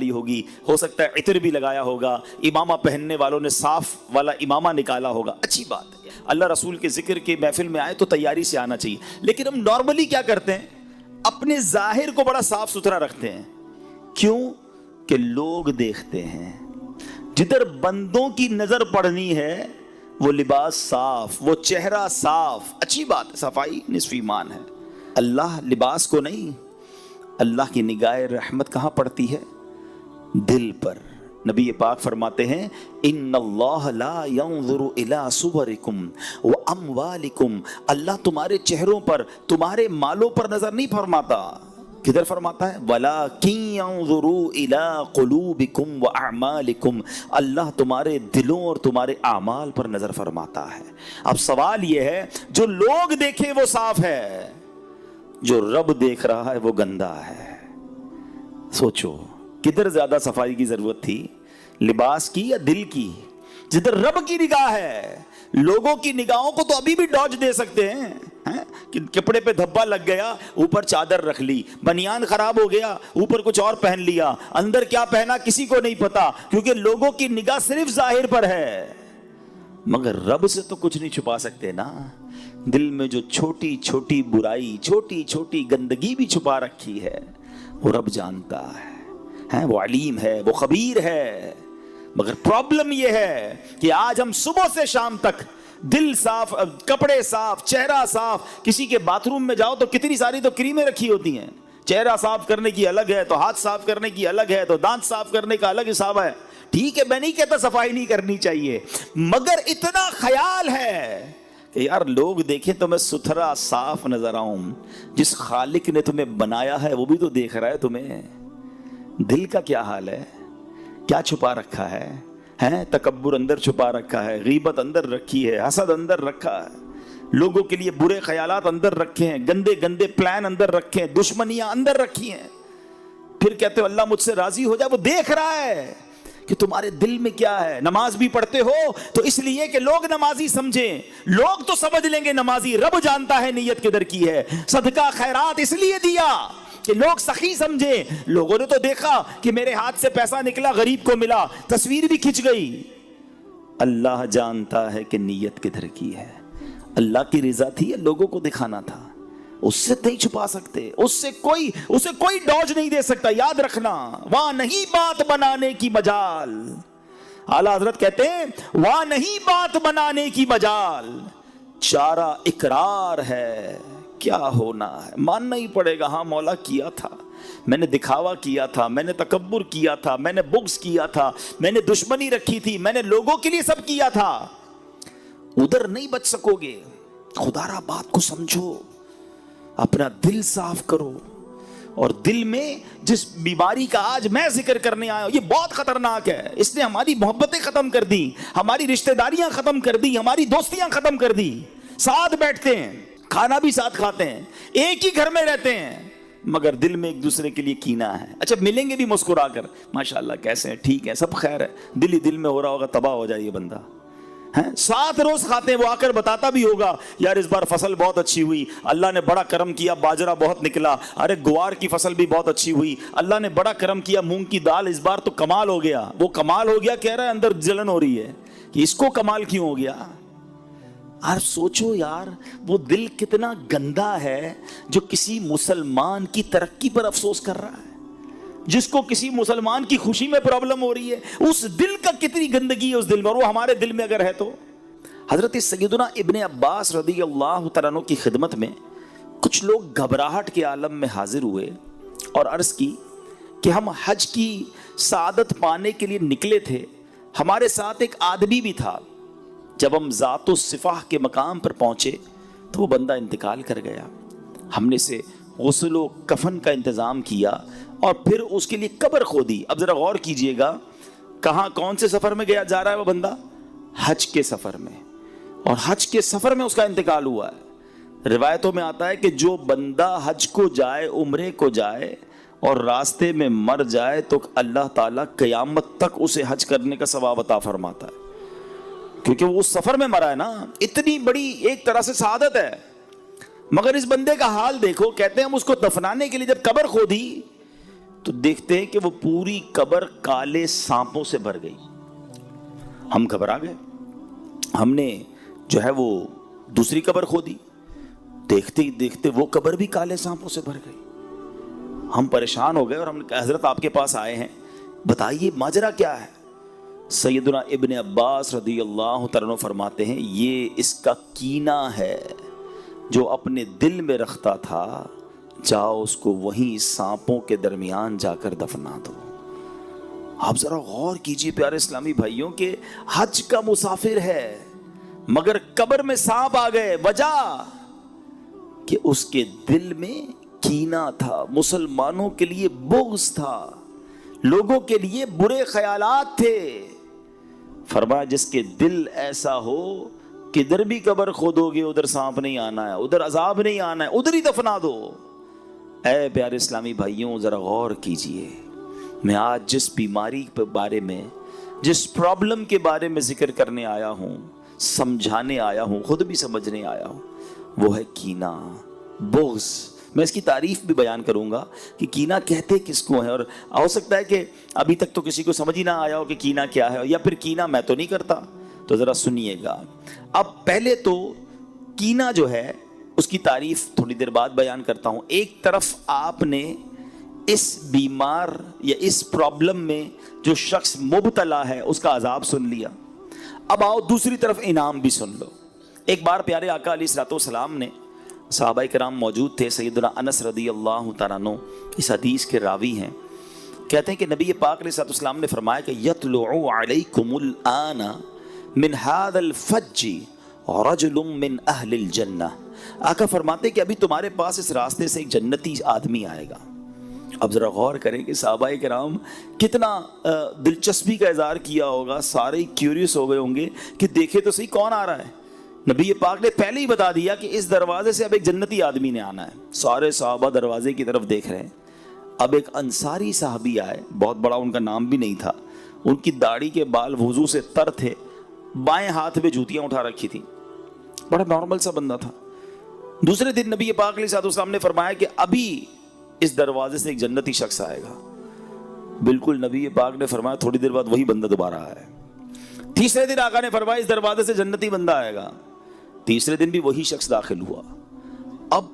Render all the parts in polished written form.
ہوگی, ہو سکتا ہے عطر بھی لگایا ہوگا, امامہ پہننے والوں نے صاف والا امامہ نکالا ہوگا, اچھی بات ہے. اللہ رسول کے ذکر کے محفل میں آئے تو تیاری سے آنا چاہیے. لیکن ہم نارملی کیا کرتے ہیں, اپنے ظاہر کو بڑا صاف ستھرا رکھتے ہیں. کیوں؟ کہ لوگ دیکھتے ہیں. جدھر بندوں کی نظر پڑنی ہے وہ لباس صاف, وہ چہرہ صاف, اچھی بات ہے, صفائی نصف ایمان ہے. اللہ لباس کو نہیں, اللہ کی نگاہ رحمت کہاں پڑتی ہے؟ دل پر. نبی پاک فرماتے ہیں ان اللہ لا ينظر الى صورکم واموالکم, اللہ تمہارے چہروں پر, تمہارے مالوں پر نظر نہیں فرماتا. کدھر فرماتا ہے؟ وَلَٰكِن يَنظُرُوا إِلَىٰ قُلُوبِكُمْ وَأَعْمَالِكُمْ, اللہ تمہارے دلوں اور تمہارے اعمال پر نظر فرماتا ہے. اب سوال یہ ہے, جو لوگ دیکھیں وہ صاف ہے, جو رب دیکھ رہا ہے وہ گندا ہے. سوچو کدھر زیادہ صفائی کی ضرورت تھی, لباس کی یا دل کی؟ جدھر رب کی نگاہ ہے. لوگوں کی نگاہوں کو تو ابھی بھی ڈاج دے سکتے ہیں کہ کپڑے پہ دھبا لگ گیا, اوپر چادر رکھ لی, بنیان خراب ہو گیا, اوپر کچھ اور پہن لیا, اندر کیا پہنا کسی کو نہیں پتا, کیونکہ لوگوں کی نگاہ صرف ظاہر پر ہے. مگر رب سے تو کچھ نہیں چھپا سکتے نا. دل میں جو چھوٹی چھوٹی برائی, چھوٹی چھوٹی گندگی بھی چھپا رکھی ہے, وہ رب جانتا ہے, وہ علیم ہے, وہ خبیر ہے. مگر پرابلم یہ ہے کہ آج ہم صبح سے شام تک دل صاف, کپڑے صاف, چہرہ صاف. کسی کے باتھ روم میں جاؤ تو کتنی ساری تو کریمیں رکھی ہوتی ہیں. چہرہ صاف کرنے کی الگ ہے, تو ہاتھ صاف کرنے کی الگ ہے, تو دانت صاف کرنے کا الگ حساب ہے. ٹھیک ہے, میں نہیں کہتا صفائی نہیں کرنی چاہیے, مگر اتنا خیال ہے کہ یار لوگ دیکھیں تو میں ستھرا صاف نظر آؤں. جس خالق نے تمہیں بنایا ہے وہ بھی تو دیکھ رہا ہے تمہیں. دل کا کیا حال ہے, کیا چھپا رکھا ہے؟ تکبر اندر چھپا رکھا ہے, غیبت اندر رکھی ہے, حسد اندر رکھا ہے, لوگوں کے لیے برے خیالات اندر رکھے ہیں, گندے گندے پلان اندر رکھے ہیں, دشمنیاں اندر رکھی ہیں. پھر کہتے ہو اللہ مجھ سے راضی ہو جائے. وہ دیکھ رہا ہے کہ تمہارے دل میں کیا ہے. نماز بھی پڑھتے ہو تو اس لیے کہ لوگ نمازی سمجھیں. لوگ تو سمجھ لیں گے نمازی, رب جانتا ہے نیت کدھر کی ہے. صدقہ خیرات اس لیے دیا کہ لوگ سخی سمجھے. لوگوں نے تو دیکھا کہ میرے ہاتھ سے پیسہ نکلا, غریب کو ملا, تصویر بھی کھنچ گئی. اللہ جانتا ہے کہ نیت کدھر کی ہے. اللہ کی رضا تھی یا لوگوں کو دکھانا تھا؟ اس سے نہیں چھپا سکتے, اسے کوئی ڈوج نہیں دے سکتا. یاد رکھنا, وہاں نہیں بات بنانے کی مجال. اعلیٰ حضرت کہتے ہیں وہاں نہیں بات بنانے کی مجال, چارہ اقرار ہے. کیا ہونا ہے ماننا ہی پڑے گا. ہاں مولا کیا تھا, میں نے دکھاوا کیا تھا, میں نے تکبر کیا تھا, میں نے بغض کیا تھا, میں نے دشمنی رکھی تھی, میں نے لوگوں کے لیے سب کیا تھا. ادھر نہیں بچ سکو گے. خدا را بات کو سمجھو, اپنا دل صاف کرو. اور دل میں جس بیماری کا آج میں ذکر کرنے آیا ہوں یہ بہت خطرناک ہے. اس نے ہماری محبتیں ختم کر دی, ہماری رشتہ داریاں ختم کر دی, ہماری دوستیاں ختم کر دی. ساتھ بیٹھتے ہیں, کھانا بھی ساتھ کھاتے ہیں, ایک ہی گھر میں رہتے ہیں, مگر دل میں ایک دوسرے کے لیے کینہ ہے. اچھا ملیں گے بھی مسکرا کر, ماشاءاللہ کیسے ہیں, ٹھیک ہے, سب خیر ہے. دل ہی دل میں ہو رہا ہوگا تباہ ہو جائے یہ بندہ. ساتھ روز کھاتے ہیں, وہ آ کر بتاتا بھی ہوگا یار اس بار فصل بہت اچھی ہوئی, اللہ نے بڑا کرم کیا, باجرہ بہت نکلا, ارے گوار کی فصل بھی بہت اچھی ہوئی, اللہ نے بڑا کرم کیا, مونگ کی دال اس بار تو کمال ہو گیا. وہ کمال ہو گیا کہہ رہا ہے, اندر جلن ہو رہی ہے کہ اس کو کمال کیوں ہو گیا. اور سوچو یار وہ دل کتنا گندا ہے جو کسی مسلمان کی ترقی پر افسوس کر رہا ہے, جس کو کسی مسلمان کی خوشی میں پرابلم ہو رہی ہے. اس دل کا کتنی گندگی ہے اس دل میں, اور وہ ہمارے دل میں اگر ہے تو. حضرت سیدنا ابن عباس رضی اللہ تعالیٰ عنہ کی خدمت میں کچھ لوگ گھبراہٹ کے عالم میں حاضر ہوئے اور عرض کی کہ ہم حج کی سعادت پانے کے لیے نکلے تھے, ہمارے ساتھ ایک آدمی بھی تھا. جب ہم ذات و صفاح کے مقام پر پہنچے تو وہ بندہ انتقال کر گیا. ہم نے سے غسل و کفن کا انتظام کیا اور پھر اس کے لیے قبر کھودی. اب ذرا غور کیجئے گا, کہاں کون سے سفر میں گیا جا رہا ہے وہ بندہ؟ حج کے سفر میں. اور حج کے سفر میں اس کا انتقال ہوا ہے. روایتوں میں آتا ہے کہ جو بندہ حج کو جائے, عمرے کو جائے اور راستے میں مر جائے تو اللہ تعالیٰ قیامت تک اسے حج کرنے کا ثواب عطا فرماتا ہے, کیونکہ وہ اس سفر میں مرا ہے نا. اتنی بڑی ایک طرح سے سعادت ہے. مگر اس بندے کا حال دیکھو, کہتے ہیں ہم اس کو دفنانے کے لیے جب قبر کھودی تو دیکھتے ہیں کہ وہ پوری قبر کالے سانپوں سے بھر گئی. ہم گھبرا گئے, ہم نے جو ہے وہ دوسری قبر کھودی, دیکھتے ہی دیکھتے وہ قبر بھی کالے سانپوں سے بھر گئی. ہم پریشان ہو گئے اور ہم نے کہا حضرت آپ کے پاس آئے ہیں, بتائیے ماجرا کیا ہے. سیدنا ابن عباس رضی اللہ تعالیٰ عنہ فرماتے ہیں یہ اس کا کینہ ہے جو اپنے دل میں رکھتا تھا, جاؤ اس کو وہیں سانپوں کے درمیان جا کر دفنا دو. آپ ذرا غور کیجئے پیارے اسلامی بھائیوں کہ حج کا مسافر ہے مگر قبر میں سانپ آ گئے, وجہ کہ اس کے دل میں کینہ تھا, مسلمانوں کے لیے بغض تھا, لوگوں کے لیے برے خیالات تھے. فرمایا جس کے دل ایسا ہو کہ ادھر بھی قبر کھودو گے ادھر سانپ نہیں آنا ہے, ادھر عذاب نہیں آنا ہے, ادھر ہی دفنا دو. اے پیارے اسلامی بھائیوں ذرا غور کیجئے, میں آج جس بیماری کے بارے میں, جس پرابلم کے بارے میں ذکر کرنے آیا ہوں, سمجھانے آیا ہوں, خود بھی سمجھنے آیا ہوں, وہ ہے کینہ, بغض. میں اس کی تعریف بھی بیان کروں گا کہ کینہ کہتے کس کو ہے, اور ہو سکتا ہے کہ ابھی تک تو کسی کو سمجھ ہی نہ آیا ہو کہ کینہ کیا ہے, یا پھر کینہ میں تو نہیں کرتا. تو ذرا سنیے گا. اب پہلے تو کینہ جو ہے اس کی تعریف تھوڑی دیر بعد بیان کرتا ہوں. ایک طرف آپ نے اس بیمار یا اس پرابلم میں جو شخص مبتلا ہے اس کا عذاب سن لیا, اب آؤ دوسری طرف انعام بھی سن لو. ایک بار پیارے آقا علیہ الصلوۃ والسلام نے, صحابہ کرام موجود تھے, سیدنا انس رضی اللہ تعالیٰ عنہ اس حدیث کے راوی ہیں, کہتے ہیں کہ نبی پاک علیہ الصلوۃ والسلام نے فرمایا کہ یطلع علیکم الآن من هذا الفج رجل من اہل الجنہ. آقا فرماتے ہیں کہ ابھی تمہارے پاس اس راستے سے ایک جنتی آدمی آئے گا. اب ذرا غور کریں کہ صحابہ کرام کتنا دلچسپی کا اظہار کیا ہوگا, سارے کیوریس ہو گئے ہوں گے کہ دیکھے تو صحیح کون آ رہا ہے. نبی پاک نے پہلے ہی بتا دیا کہ اس دروازے سے اب ایک جنتی آدمی نے آنا ہے. سارے صحابہ دروازے کی طرف دیکھ رہے ہیں. اب ایک انصاری صحابی آئے, بہت بڑا ان کا نام بھی نہیں تھا, ان کی داڑھی کے بال وضو سے تر تھے, بائیں ہاتھ میں جوتیاں اٹھا رکھی تھی, بڑا نارمل سا بندہ تھا. دوسرے دن نبی پاک علیہ الصلوۃ والسلام نے فرمایا کہ ابھی اس دروازے سے ایک جنتی شخص آئے گا. بالکل نبی پاک نے فرمایا تھوڑی دیر بعد وہی بندہ دوبارہ آیا. تیسرے دن آقا نے فرمایا اس دروازے سے جنتی بندہ آئے گا. تیسرے دن بھی وہی شخص داخل ہوا. اب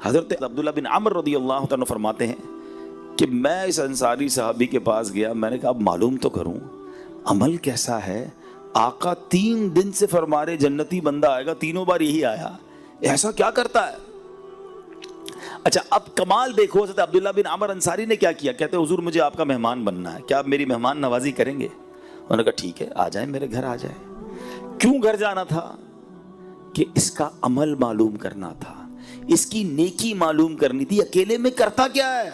حضرت عبداللہ بن عمر رضی اللہ تعالیٰ فرماتے ہیں کہ میں اس انصاری صحابی کے پاس گیا, میں نے کہا اب معلوم تو کروں عمل کیسا ہے. آقا 3 دن سے فرما رہے جنتی بندہ آئے گا, تینوں بار یہی آیا, ایسا کیا کرتا ہے. اچھا اب کمال دیکھو, حضرت عبداللہ بن عمر انصاری نے کیا کیا. کہتے حضور مجھے آپ کا مہمان بننا ہے, کیا آپ میری مہمان نوازی کریں گے. انہوں نے کہا ٹھیک ہے آ جائیں میرے گھر آ جائیں. کیوں گھر جانا تھا؟ کہ اس کا عمل معلوم کرنا تھا, اس کی نیکی معلوم کرنی تھی. اکیلے میں کرتا کیا ہے,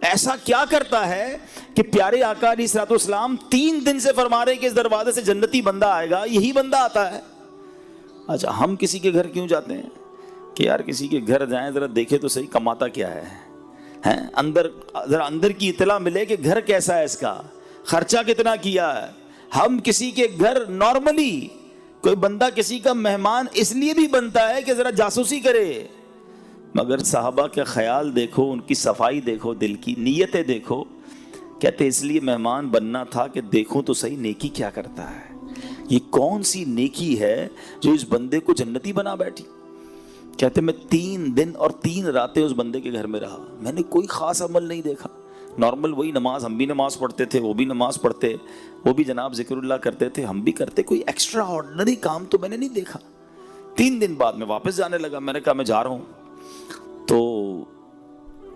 ایسا کیا کرتا ہے کہ پیارے آقا علیہ الصلوۃ والسلام 3 دن سے فرما رہے کہ اس دروازے سے جنتی بندہ آئے گا, یہی بندہ آتا ہے. اچھا ہم کسی کے گھر کیوں جاتے ہیں کہ یار کسی کے گھر جائیں ذرا دیکھے تو صحیح کماتا کیا ہے, اندر ذرا اندر کی اطلاع ملے کہ گھر کیسا ہے, اس کا خرچہ کتنا کیا ہے. ہم کسی کے گھر نارملی, کوئی بندہ کسی کا مہمان اس لیے بھی بنتا ہے کہ ذرا جاسوسی کرے, مگر صحابہ کا خیال دیکھو, ان کی صفائی دیکھو, دل کی نیتیں دیکھو. کہتے اس لیے مہمان بننا تھا کہ دیکھوں تو صحیح نیکی کیا کرتا ہے, یہ کون سی نیکی ہے جو اس بندے کو جنتی بنا بیٹھی. کہتے میں 3 دن اور 3 راتیں اس بندے کے گھر میں رہا, میں نے کوئی خاص عمل نہیں دیکھا, نارمل وہی نماز, ہم بھی نماز پڑھتے تھے, وہ بھی نماز پڑھتے, وہ بھی جناب ذکر اللہ کرتے تھے, ہم بھی کرتے, کوئی ایکسٹرا آرڈنری کام تو میں نے نہیں دیکھا. 3 دن بعد میں واپس جانے لگا, میں نے کہا میں جا رہا ہوں. تو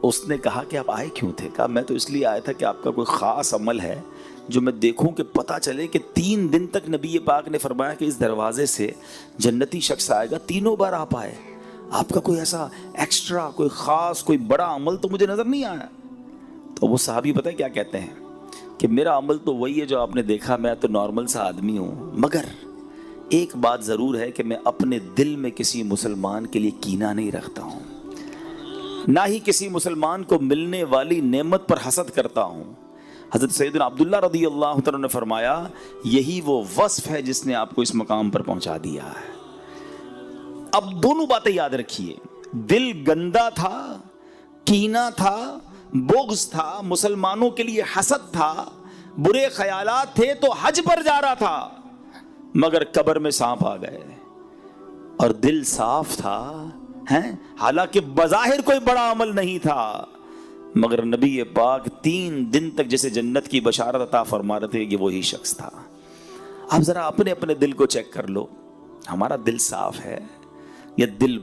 اس نے کہا کہ آپ آئے کیوں تھے؟ کہا میں تو اس لیے آیا تھا کہ آپ کا کوئی خاص عمل ہے جو میں دیکھوں کہ پتہ چلے کہ 3 دن تک نبی پاک نے فرمایا کہ اس دروازے سے جنتی شخص آئے گا, تینوں بار آپ آئے, آپ کا کوئی ایسا ایکسٹرا کوئی خاص کوئی بڑا عمل تو مجھے نظر نہیں آیا. تو وہ صحابی پتہ ہے کیا کہتے ہیں کہ میرا عمل تو وہی ہے جو آپ نے دیکھا, میں تو نارمل سا آدمی ہوں, مگر ایک بات ضرور ہے کہ میں اپنے دل میں کسی مسلمان کے لیے کینہ نہیں رکھتا ہوں, نہ ہی کسی مسلمان کو ملنے والی نعمت پر حسد کرتا ہوں. حضرت سیدنا عبداللہ رضی اللہ تعالیٰ نے فرمایا یہی وہ وصف ہے جس نے آپ کو اس مقام پر پہنچا دیا ہے. اب دونوں باتیں یاد رکھیے, دل گندا تھا, کینہ تھا, بغض تھا، مسلمانوں کے لیے حسد تھا، برے خیالات تھے تو حج پر جا رہا تھا، مگر قبر میں سانپ آ گئے اور دل صاف تھا، حالانکہ بظاہر کوئی بڑا عمل نہیں تھا، مگر نبی پاک 3 دن تک جیسے جنت کی بشارت عطا فرما رہے تھے، یہ وہی شخص تھا۔ آپ ذرا اپنے دل کو چیک کر لو، ہمارا دل صاف ہے یا دل